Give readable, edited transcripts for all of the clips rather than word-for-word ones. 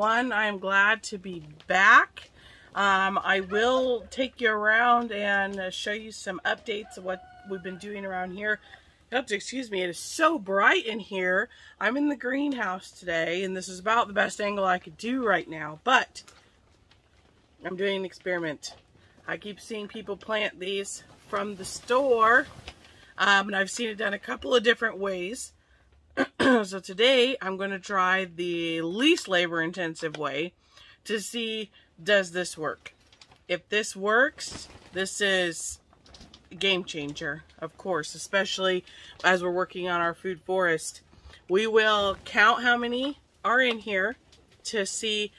everyone. I am glad to be back. I will take you around and show you some updates of what we've been doing around here. You have to excuse me, it is so bright in here. I'm in the greenhouse today, and this is about the best angle I could do right now, but I'm doing an experiment. I keep seeing people plant these from the store, and I've seen it done a couple of different ways. So today I'm going to try the least labor intensive way to see, does this work? If this works, this is a game changer, of course, especially as we're working on our food forest. We will count how many are in here to see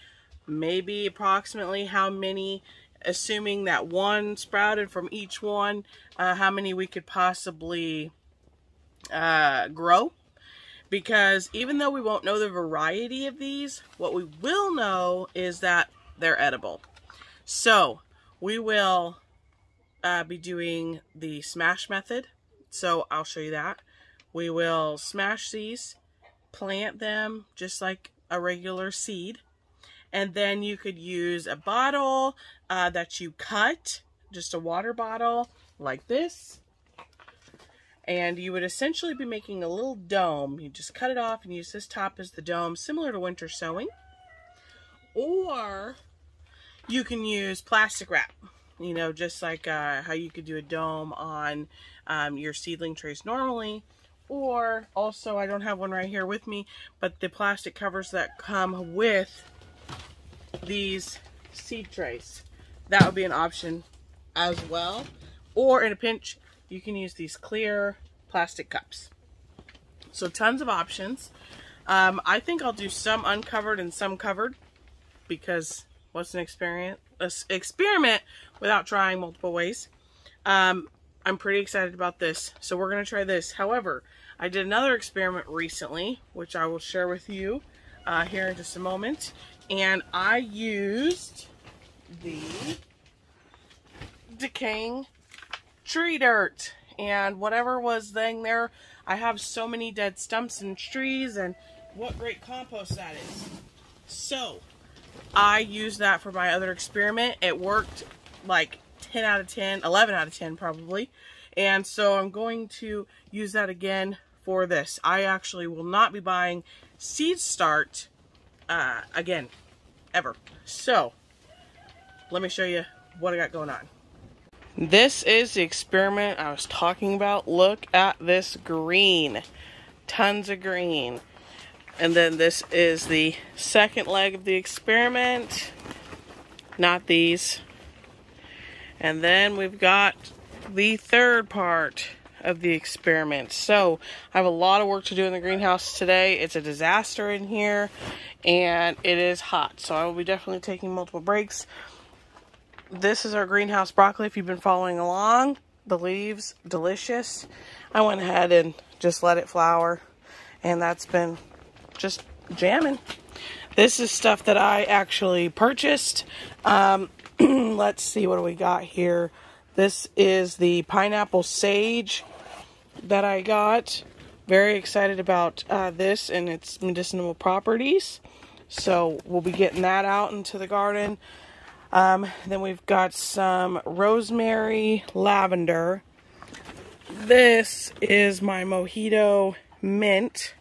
maybe approximately how many, assuming that one sprouted from each one, how many we could possibly grow. Because even though we won't know the variety of these, what we will know is that they're edible. So we will be doing the smash method. So I'll show you that. We will smash these, plant them just like a regular seed. And then you could use a bottle that you cut, just a water bottle like this. And you would essentially be making a little dome. You just cut it off and use this top as the dome, similar to winter sowing. Or you can use plastic wrap, you know, just like how you could do a dome on your seedling trays normally. Or also, I don't have one right here with me, but the plastic covers that come with these seed trays. That would be an option as well. Or in a pinch, you can use these clear plastic cups. So tons of options. I think I'll do some uncovered and some covered, because what's an experiment without trying multiple ways. I'm pretty excited about this. So we're going to try this. However, I did another experiment recently, which I will share with you here in just a moment. And I used the decaying tree dirt and whatever was laying there. I have so many dead stumps and trees, and what great compost that is. So I used that for my other experiment. It worked like 10 out of 10, 11 out of 10 probably. And so I'm going to use that again for this. I actually will not be buying seed start again, ever. So let me show you what I got going on. This is the experiment I was talking about. Look at this green. Tons of green. And then this is the second leg of the experiment. Not these. And then we've got the third part of the experiment. So I have a lot of work to do in the greenhouse today. It's a disaster in here, and it is hot. So I will be definitely taking multiple breaks. This is our greenhouse broccoli, if you've been following along. The leaves, delicious. I went ahead and just let it flower, and that's been just jamming. This is stuff that I actually purchased. Let's see, what do we got here? This is the pineapple sage that I got. Very excited about this and its medicinal properties. So we'll be getting that out into the garden. Then we've got some rosemary lavender. This is my mojito mint.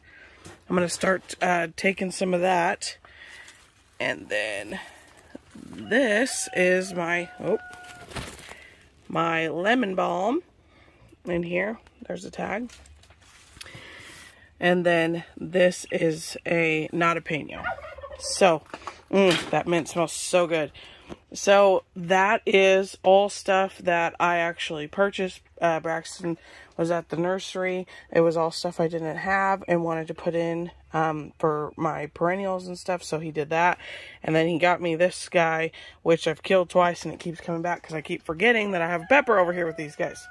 I'm going to start taking some of that. And then this is my lemon balm in here. There's a tag. And then this is a jalapeno. So, that mint smells so good. So that is all stuff that I actually purchased. Braxton was at the nursery. It was all stuff I didn't have and wanted to put in for my perennials and stuff. So he did that. And then he got me this guy, which I've killed twice, and it keeps coming back because I keep forgetting that I have pepper over here with these guys.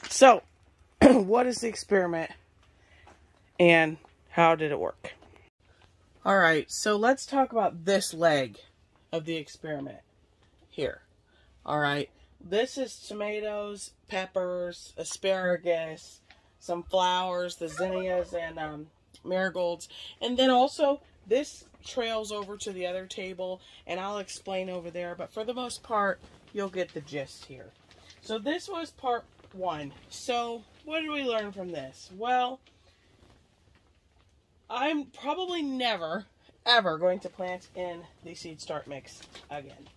So what is the experiment and how did it work? All right, so let's talk about this leg of the experiment here. All right, this is tomatoes, peppers, asparagus, some flowers, the zinnias and marigolds, and then also This trails over to the other table, and I'll explain over there, but for the most part, you'll get the gist here. So this was part 1. So what did we learn from this? Well, I'm probably never, ever going to plant in the seed start mix again.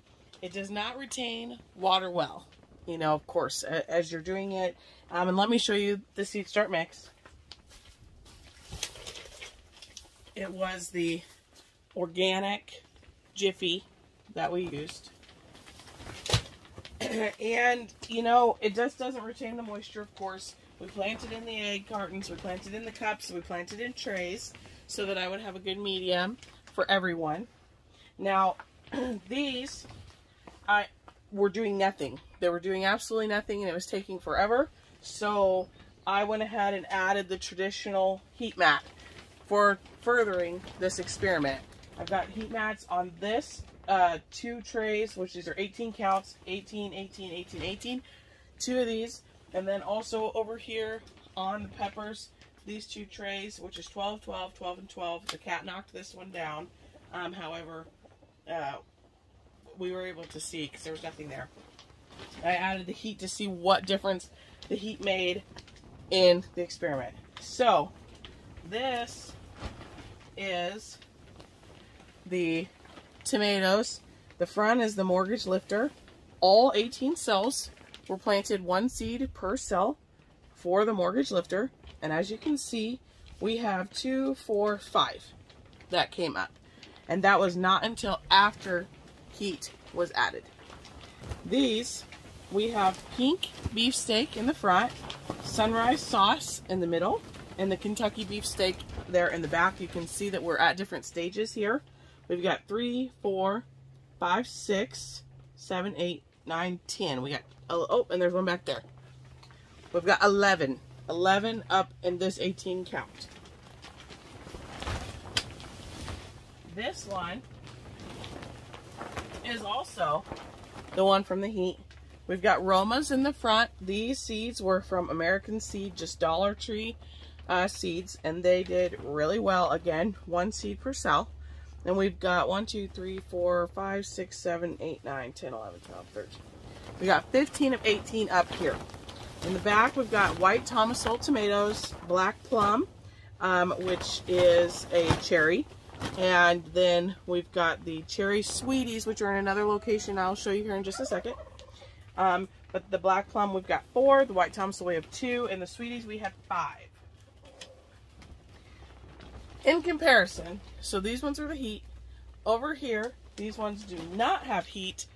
It does not retain water well, you know, of course, as you're doing it. And let me show you the seed start mix. It was the organic Jiffy that we used. And, you know, it just doesn't retain the moisture, of course. We planted in the egg cartons, we planted in the cups, we planted in trays so that I would have a good medium for everyone. Now, these were doing nothing. They were doing absolutely nothing, and it was taking forever. So I went ahead and added the traditional heat mat for furthering this experiment. I've got heat mats on this 2 trays, which these are 18 counts, 18, 18, 18, 18. 2 of these. And then also over here on the peppers, these 2 trays, which is 12, 12, 12, and 12. The cat knocked this one down. However, we were able to see because there was nothing there. I added the heat to see what difference the heat made in the experiment. So, this is the tomatoes. The front is the mortgage lifter. All 18 cells were planted 1 seed per cell for the mortgage lifter. And as you can see, we have 2, 4, 5 that came up. And that was not until after heat was added. These, we have pink beefsteak in the front, sunrise sauce in the middle, and the Kentucky beefsteak there in the back. You can see that we're at different stages here. We've got 3, 4, 5, 6, 7, 8, 9, 10. We got, oh, and there's one back there. We've got 11. 11 up in this 18 count. This one is also the one from the heat. We've got Romas in the front. These seeds were from American Seed, just Dollar Tree seeds, and they did really well. Again, 1 seed per cell. And we've got 1, 2, 3, 4, 5, 6, 7, 8, 9, 10, 11, 12, 13. We got 15 of 18 up here. In the back, we've got white Thomasol tomatoes, black plum, which is a cherry. And then we've got the cherry sweeties, which are in another location I'll show you here in just a second. But the black plum, we've got 4. The white Thomasol, we have 2. And the sweeties, we have 5. In comparison, so these ones are the heat. Over here, these ones do not have heat.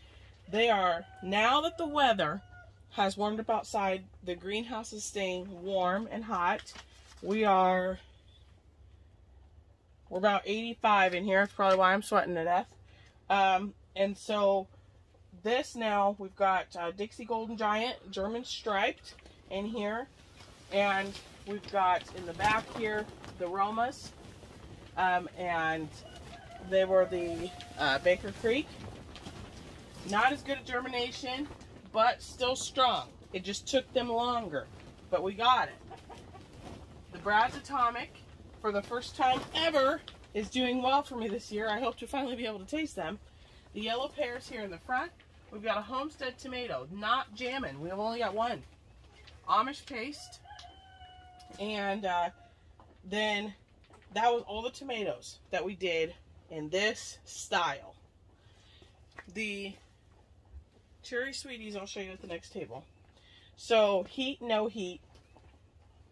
They are, now that the weather has warmed up outside, the greenhouse is staying warm and hot. We're about 85 in here. That's probably why I'm sweating to death. And so this now, we've got Dixie Golden Giant, German Striped in here. And we've got in the back here, the Romas. And they were the Baker Creek. Not as good at germination, but still strong. It just took them longer, but we got it. The Brad's Atomic, for the first time ever, is doing well for me this year. I hope to finally be able to taste them. The yellow pears here in the front. We've got a Homestead tomato, not jamming. We've only got 1. Amish paste. And then that was all the tomatoes that we did in this style. The cherry sweeties, I'll show you at the next table. So, heat, no heat.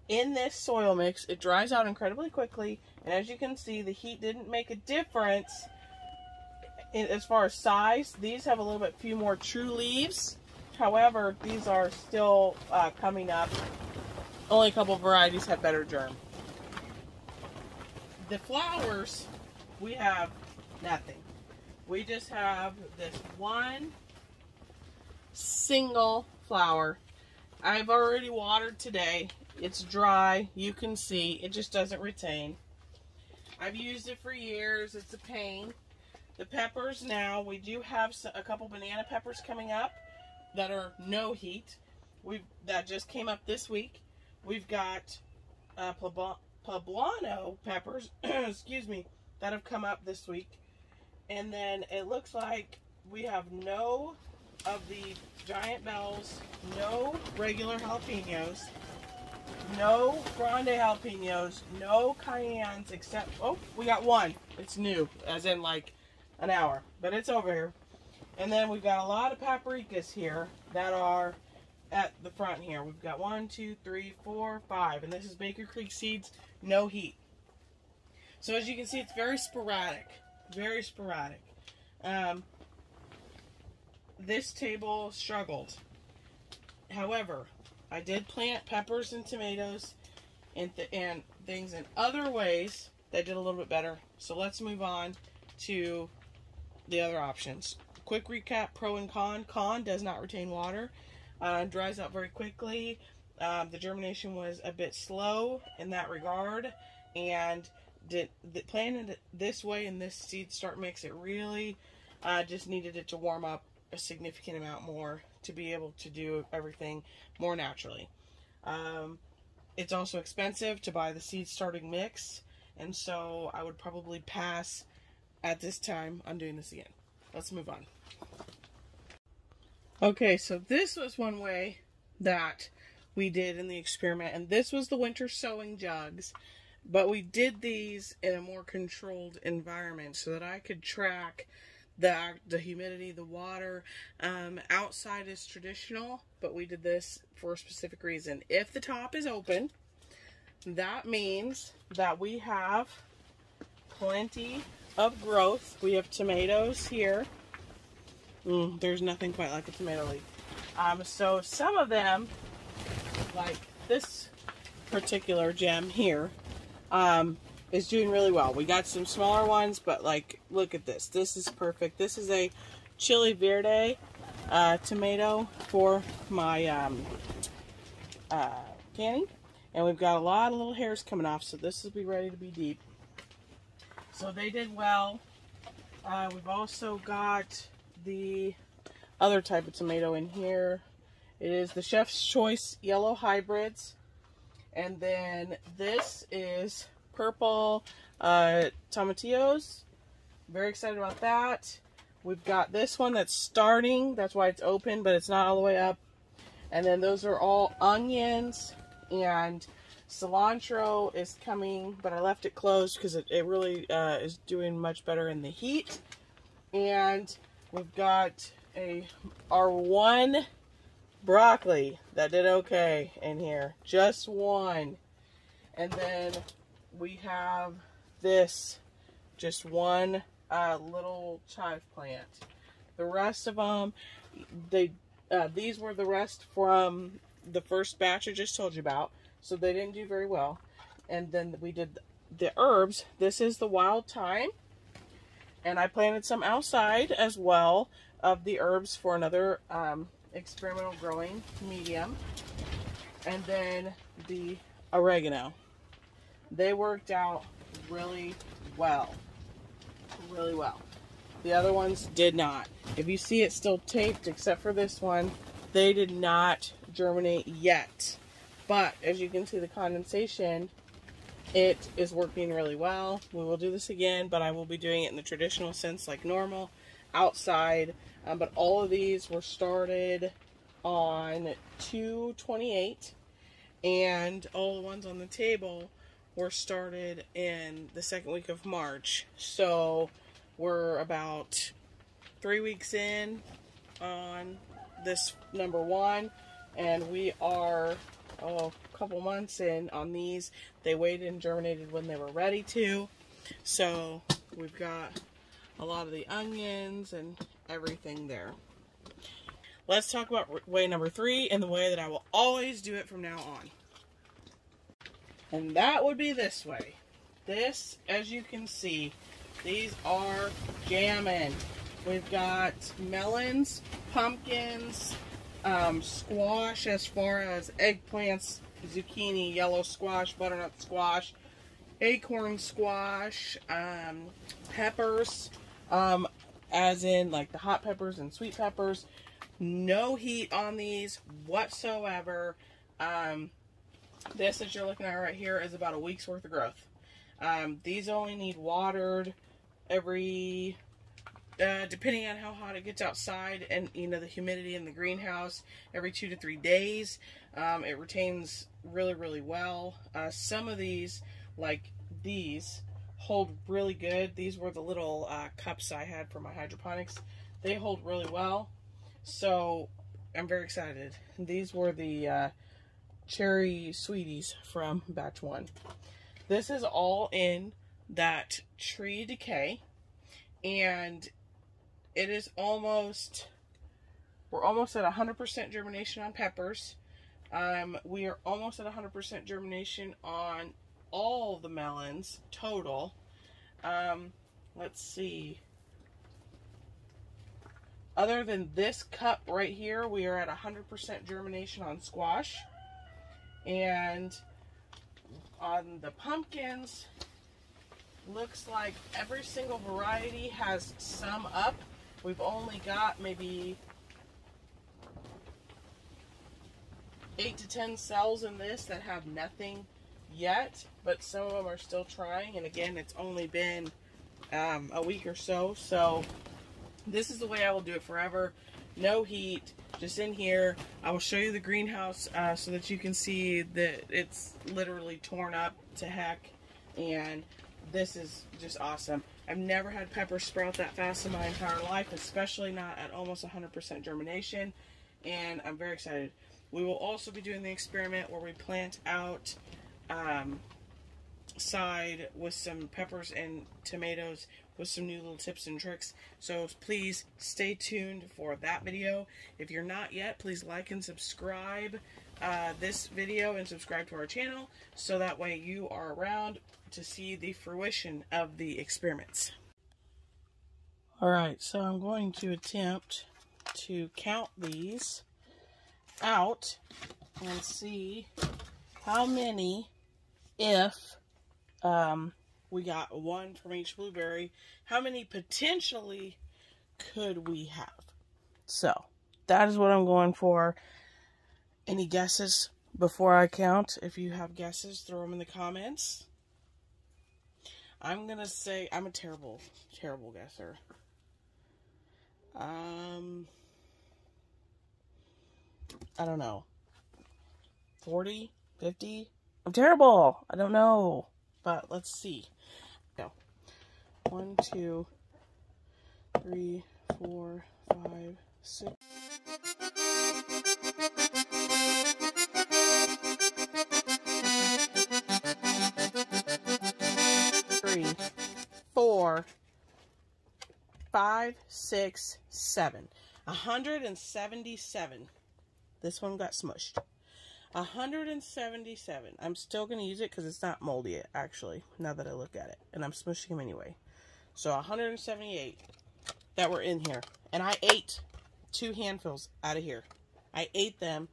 In this soil mix, it dries out incredibly quickly. And as you can see, the heat didn't make a difference as far as size. These have a little bit few more true leaves. However, these are still coming up. Only a couple of varieties have better germ. The flowers, we have nothing. We just have this 1 single flower. I've already watered today. It's dry. You can see it just doesn't retain. I've used it for years. It's a pain. The peppers now, we do have a couple banana peppers coming up that are no heat. That just came up this week. We've got poblano peppers, excuse me, that have come up this week. And then it looks like we have no of the giant bells, no regular jalapenos, no grande jalapenos, no cayennes, except, oh, we got one. It's new, as in like an hour, but it's over here. And then we've got a lot of paprikas here that are at the front here. We've got 1, 2, 3, 4, 5, and this is Baker Creek seeds, no heat. So as you can see, it's very sporadic, very sporadic. This table struggled. However, I did plant peppers and tomatoes and things in other ways that did a little bit better. So let's move on to the other options. Quick recap, pro and con. Con does not retain water, dries out very quickly. The germination was a bit slow in that regard, and planting it this way in this seed start mix, it really just needed it to warm up a significant amount more to be able to do everything more naturally. It's also expensive to buy the seed starting mix, and so I would probably pass at this time on doing this again. Let's move on. Okay, so this was one way that we did in the experiment, and this was the winter sowing jugs, but we did these in a more controlled environment so that I could track the humidity, the water. Outside is traditional, but we did this for a specific reason. If the top is open, that means that we have plenty of growth. We have tomatoes here. There's nothing quite like a tomato leaf. So some of them, like this particular gem here, is doing really well. We got some smaller ones, but like, look at this. This is perfect. This is a chili verde tomato for my canning. And we've got a lot of little hairs coming off, so this will be ready to be deep. So they did well. We've also got the other type of tomato in here. It is the Chef's Choice Yellow Hybrids. And then this is purple tomatillos. Very excited about that. We've got this one that's starting. That's why it's open, but it's not all the way up. And then those are all onions, and cilantro is coming, but I left it closed because it really is doing much better in the heat. And we've got our one broccoli that did okay in here. Just one. And then we have this, just one little chive plant. The rest of them, these were the rest from the first batch I just told you about, so they didn't do very well. And then we did the herbs. This is the wild thyme, and I planted some outside as well of the herbs for another experimental growing medium. And then the oregano. They worked out really well. Really well. The other ones did not. If you see, it's still taped except for this one. They did not germinate yet. But as you can see, the condensation, it is working really well. We will do this again, but I will be doing it in the traditional sense like normal, outside. But all of these were started on 2/28, and all the ones on the table were started in the second week of March. So we're about 3 weeks in on this number one, and we are a couple months in on these. They waited and germinated when they were ready to. So we've got a lot of the onions and everything there. Let's talk about way number 3 and the way that I will always do it from now on. And that would be this way. This, as you can see, these are jamming. We've got melons, pumpkins, squash as far as eggplants, zucchini, yellow squash, butternut squash, acorn squash, peppers, as in like the hot peppers and sweet peppers. No heat on these whatsoever. This that you're looking at right here is about a week's worth of growth. These only need watered every, depending on how hot it gets outside and, you know, the humidity in the greenhouse, every 2 to 3 days. It retains really, really well. Some of these, like these, hold really good. These were the little cups I had for my hydroponics. They hold really well. So I'm very excited. These were the cherry sweeties from batch 1. This is all in that tree decay, and it is almost, we're almost at 100% germination on peppers. We are almost at 100% germination on all the melons total. Let's see. Other than this cup right here, we are at 100% germination on squash. And on the pumpkins, looks like every single variety has some up. We've only got maybe 8 to 10 cells in this that have nothing yet, but some of them are still trying. And again, it's only been a week or so. So this is the way I will do it forever. No heat, just in here. I will show you the greenhouse so that you can see that it's literally torn up to heck. And this is just awesome. I've never had peppers sprout that fast in my entire life, especially not at almost 100% germination. And I'm very excited. We will also be doing the experiment where we plant out side with some peppers and tomatoes with some new little tips and tricks. So please stay tuned for that video. If you're not yet, please like and subscribe this video and subscribe to our channel so that way you are around to see the fruition of the experiments. Alright, so I'm going to attempt to count these out and see how many, if we got one from each blueberry, how many potentially could we have? So that is what I'm going for. Any guesses before I count? If you have guesses, throw them in the comments. I'm gonna say I'm a terrible guesser. I don't know. 40, 50. I'm terrible. I don't know. But let's see. Go. 1, 2, 3, 4, 5, 6. 3, 4, 5, 6, 7. 177. This one got smushed. 177. I'm still going to use it because it's not moldy yet, actually, now that I look at it. And I'm smushing them anyway. So 178 that were in here. And I ate 2 handfuls out of here. I ate them.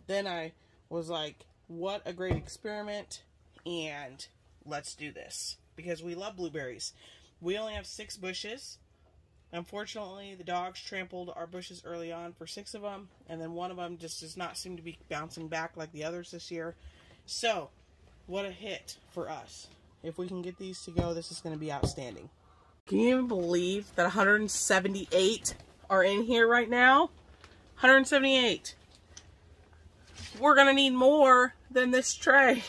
Then I was like, what a great experiment. And let's do this. Because we love blueberries. We only have 6 bushes. Unfortunately, the dogs trampled our bushes early on for 6 of them, and then one of them just does not seem to be bouncing back like the others this year. So, what a hit for us. If we can get these to go, this is going to be outstanding. Can you even believe that 178 are in here right now? 178. We're going to need more than this tray.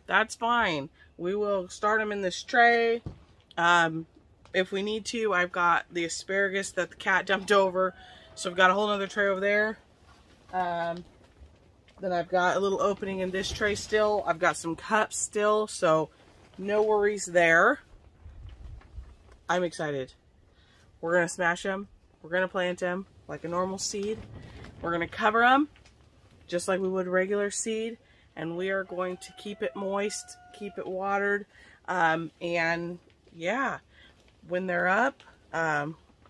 That's fine. We will start them in this tray. If we need to, I've got the asparagus that the cat dumped over. So I've got a whole other tray over there. Then I've got a little opening in this tray still. I've got some cups still, so no worries there. I'm excited. We're going to smash them. We're going to plant them like a normal seed. We're going to cover them just like we would regular seed. And we are going to keep it moist, keep it watered. And yeah. When they're up,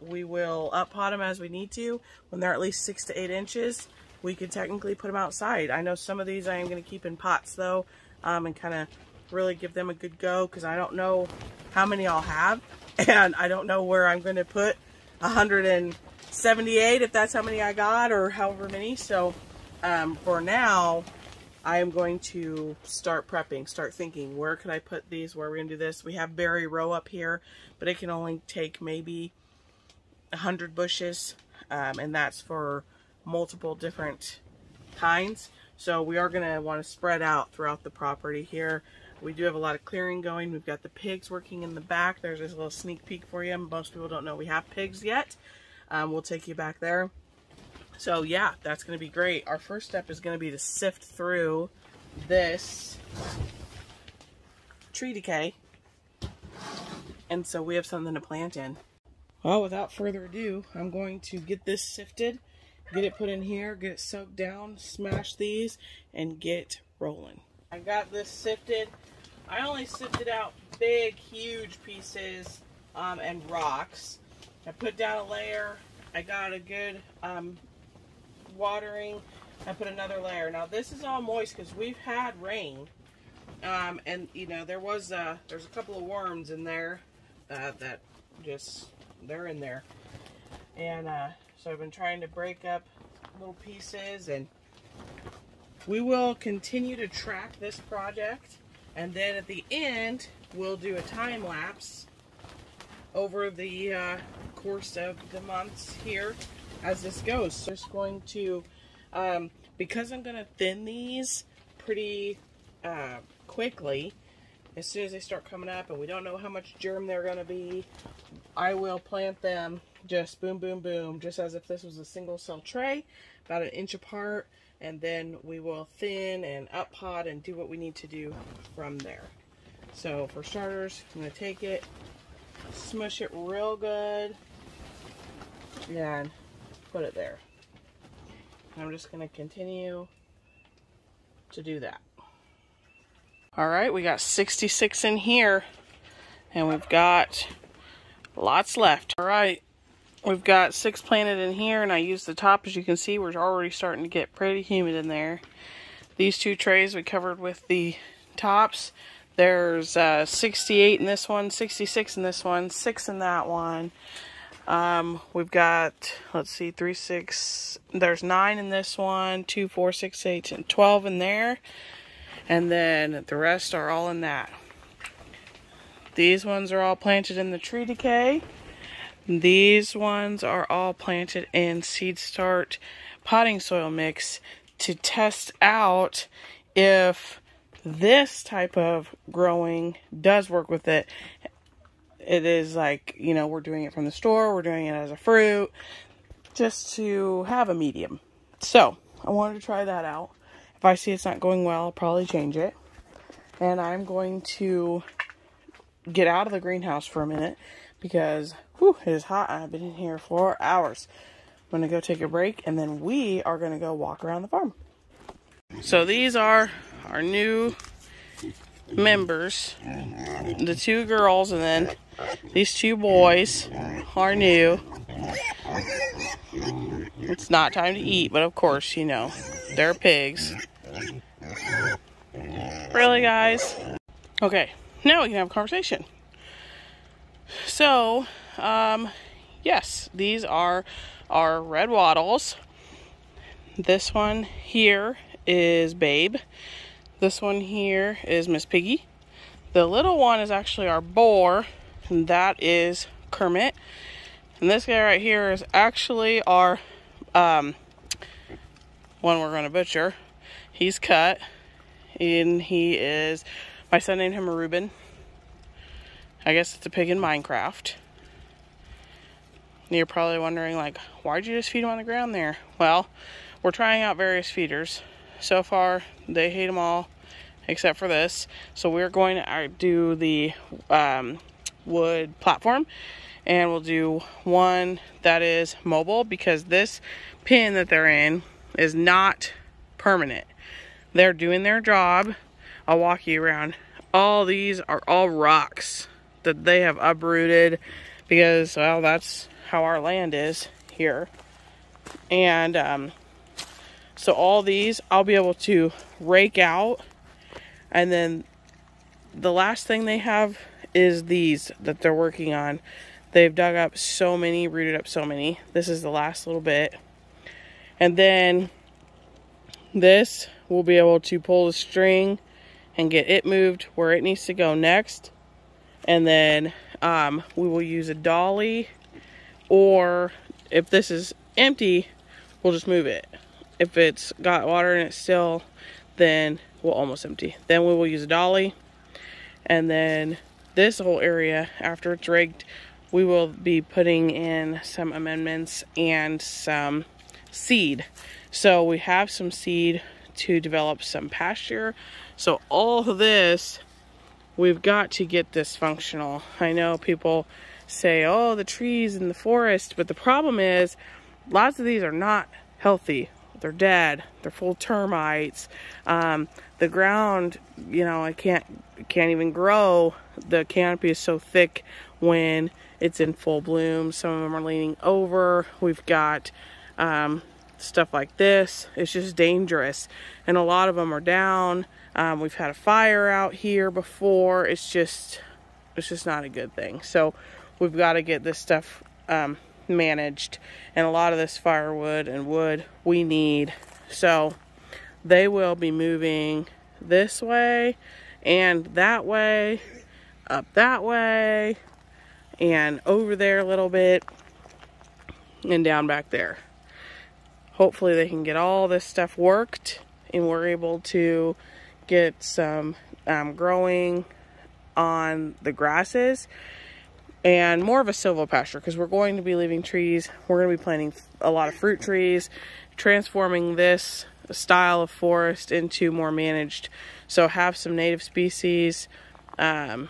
we will up-pot them as we need to. When they're at least 6 to 8 inches, we could technically put them outside. I know some of these I am going to keep in pots, though, and kind of really give them a good go, because I don't know how many I'll have, and I don't know where I'm going to put 178, if that's how many I got, or however many. So, for now, I am going to start prepping, start thinking, where could I put these, where are we going to do this? We have berry row up here, but it can only take maybe 100 bushes, and that's for multiple different kinds. So we are going to want to spread out throughout the property here. We do have a lot of clearing going. We've got the pigs working in the back. There's this little sneak peek for you. Most people don't know we have pigs yet. We'll take you back there. So yeah, that's going to be great. Our first step is going to be to sift through this tree decay. And so we have something to plant in. Well, without further ado, I'm going to get this sifted, get it put in here, get it soaked down, smash these, and get rolling. I got this sifted. I only sifted out big, huge pieces and rocks. I put down a layer. I got a good watering. I put another layer. Now this is all moist because we've had rain, and you know there's a couple of worms in there that just they're in there, and so I've been trying to break up little pieces, and we will continue to track this project, and then at the end we'll do a time lapse over the course of the months here as this goes. So just going to, because I'm going to thin these pretty quickly, as soon as they start coming up and we don't know how much germ they're going to be, I will plant them just boom, boom, boom, just as if this was a single cell tray, about 1 inch apart, and then we will thin and up pot and do what we need to do from there. So for starters, I'm going to take it, smush it real good, and put it there. I'm just going to continue to do that. Alright, we got 66 in here, and we've got lots left. Alright, we've got 6 planted in here, and I used the top. As you can see, we're already starting to get pretty humid in there. These 2 trays we covered with the tops. There's 68 in this one, 66 in this one, 6 in that one. We've got, let's see, 3, 6, there's 9 in this one, 2, 4, 6, 8, and 12 in there. And then the rest are all in that. These ones are all planted in the tree decay. These ones are all planted in seed start potting soil mix to test out if this type of growing does work with it. It is like, you know, we're doing it from the store, we're doing it as a fruit, just to have a medium. So I wanted to try that out. If I see it's not going well, I'll probably change it. And I'm going to get out of the greenhouse for a minute because whew, it is hot. I've been in here for hours. I'm going to go take a break, and then we are going to go walk around the farm. So these are our new members. The 2 girls, and then these 2 boys are new. It's not time to eat, but of course, you know, they're pigs. Really, guys? Okay, now we can have a conversation. So, yes, these are our red wattles. This one here is Babe. This one here is Miss Piggy. The little one is actually our boar, and that is Kermit. And this guy right here is actually our one we're going to butcher. He's cut, and he is, my son named him a Reuben. I guess it's a pig in Minecraft. And you're probably wondering, like, why'd you just feed him on the ground there? Well, we're trying out various feeders. So far, they hate them all, except for this. So we're going to do the wood platform, and we'll do one that is mobile, because this pen that they're in is not permanent. They're doing their job. I'll walk you around. All these are all rocks that they have uprooted because, well, that's how our land is here. And so all these I'll be able to rake out, and then the last thing they have is these that they're working on. They've dug up so many, rooted up so many. This is the last little bit. And then this we'll be able to pull the string and get it moved where it needs to go next. And then we will use a dolly, or if this is empty, we'll just move it. If it's got water in it still, then we'll almost empty. Then we will use a dolly. And then this whole area, after it's rigged, we will be putting in some amendments and some seed. So we have some seed to develop some pasture. So all of this, we've got to get this functional. I know people say, oh, the trees in the forest, but the problem is lots of these are not healthy. They're dead. They're full of termites. The ground, you know, it can't even grow. The canopy is so thick when it's in full bloom. Some of them are leaning over. We've got stuff like this. It's just dangerous, and a lot of them are down. We've had a fire out here before. It's just not a good thing. So we've got to get this stuff managed, and a lot of this firewood and wood we need. So they will be moving this way and that way, up that way, and over there a little bit, and down back there. Hopefully they can get all this stuff worked, and we're able to get some growing on the grasses, and more of a silvopasture, because we're going to be leaving trees. We're going to be planting a lot of fruit trees, transforming this style of forest into more managed. So have some native species, have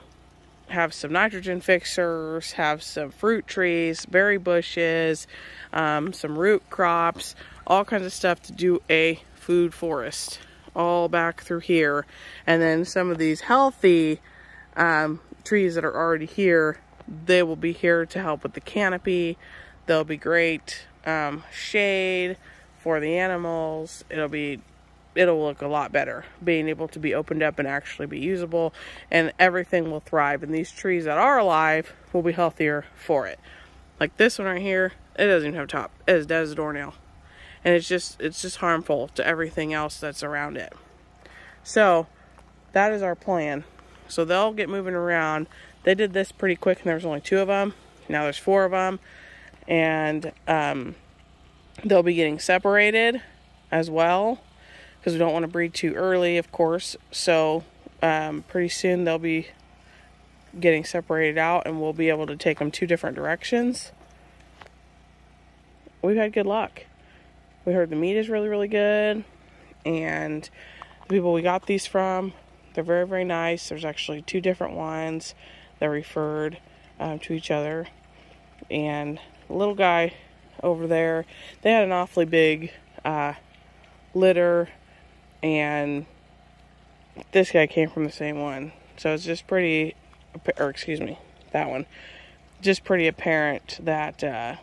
some nitrogen fixers, have some fruit trees, berry bushes, some root crops, all kinds of stuff to do a food forest all back through here. And then some of these healthy trees that are already here, they will be here to help with the canopy. They'll be great shade for the animals. It'll look a lot better being able to be opened up and actually be usable, and everything will thrive, and these trees that are alive will be healthier for it. Like this one right here, it doesn't even have a top. It is dead as a doornail, and it's just harmful to everything else that's around it. So that is our plan. So they'll get moving around. They did this pretty quick, and there was only 2 of them. Now there's 4 of them, and they'll be getting separated as well, because we don't want to breed too early, of course. So pretty soon they'll be getting separated out, and we'll be able to take them 2 different directions. We've had good luck. We heard the meat is really, really good, and the people we got these from, they're very, very nice. There's actually 2 different ones that referred to each other. And the little guy over there, they had an awfully big litter, and this guy came from the same one. So it's just pretty, or excuse me, that one, just pretty apparent that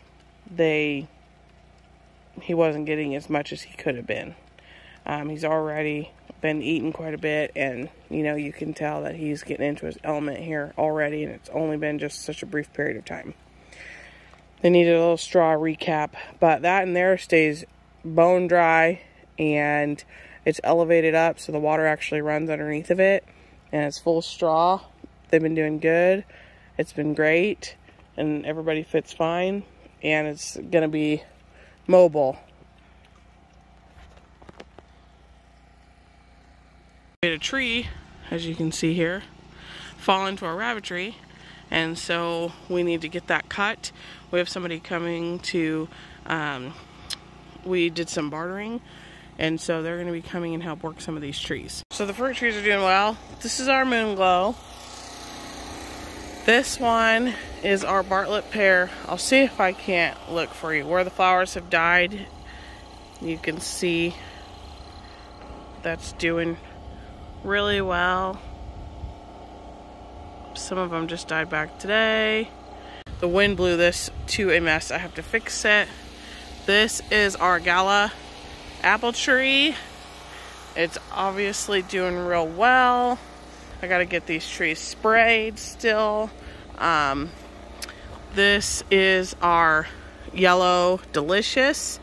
he wasn't getting as much as he could have been. He's already been eating quite a bit, and you know, you can tell that he's getting into his element here already, and it's only been just such a brief period of time. They needed a little straw recap, but that in there stays bone dry, and it's elevated up so the water actually runs underneath of it, and it's full straw. They've been doing good. It's been great, and everybody fits fine, and it's gonna be mobile. We had a tree, as you can see here, fall into our rabbit tree, and so we need to get that cut. We have somebody coming to, we did some bartering, and so they're going to be coming and help work some of these trees. So the fruit trees are doing well. This is our moon glow. This one is our Bartlett pear. I'll see if I can't look for you. Where the flowers have died, you can see that's doing really well. Some of them just died back today. The wind blew this to a mess. I have to fix it. This is our Gala apple tree. It's obviously doing real well. I gotta get these trees sprayed still. This is our yellow delicious.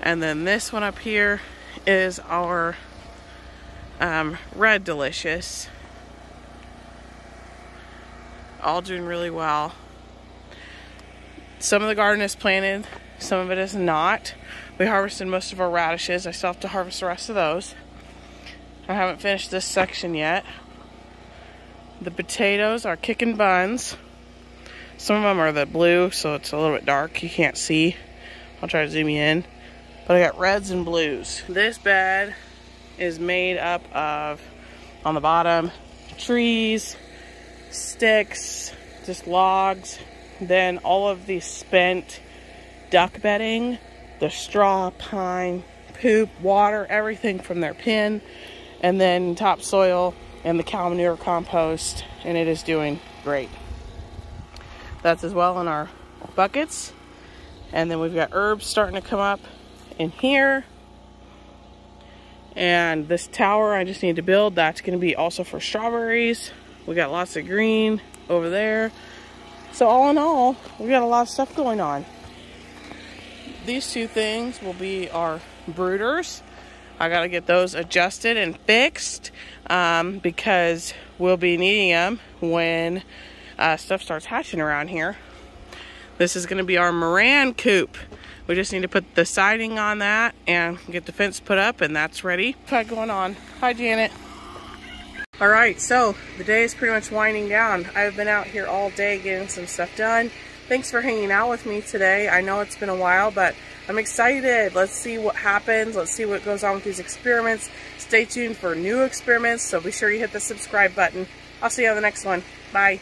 And then this one up here is our red delicious. All doing really well. Some of the garden is planted, some of it is not. We harvested most of our radishes. I still have to harvest the rest of those. I haven't finished this section yet. The potatoes are kicking buns. Some of them are the blue, so it's a little bit dark. You can't see. I'll try to zoom you in. But I got reds and blues. This bed is made up of, on the bottom, trees, sticks, just logs. Then all of the spent duck bedding, the straw, pine, poop, water, everything from their pen. And then topsoil and the cow manure compost, and it is doing great. That's as well in our buckets. And then we've got herbs starting to come up in here. And this tower I just need to build, that's going to be also for strawberries. We got lots of green over there. So all in all, we got a lot of stuff going on. These two things will be our brooders. I got to get those adjusted and fixed because we'll be needing them when stuff starts hatching around here. This is going to be our Moran coop. We just need to put the siding on that and get the fence put up, and that's ready. What's going on? Hi, Janet. All right, so the day is pretty much winding down. I've been out here all day getting some stuff done. Thanks for hanging out with me today. I know it's been a while, but I'm excited. Let's see what happens. Let's see what goes on with these experiments. Stay tuned for new experiments, so be sure you hit the subscribe button. I'll see you on the next one. Bye.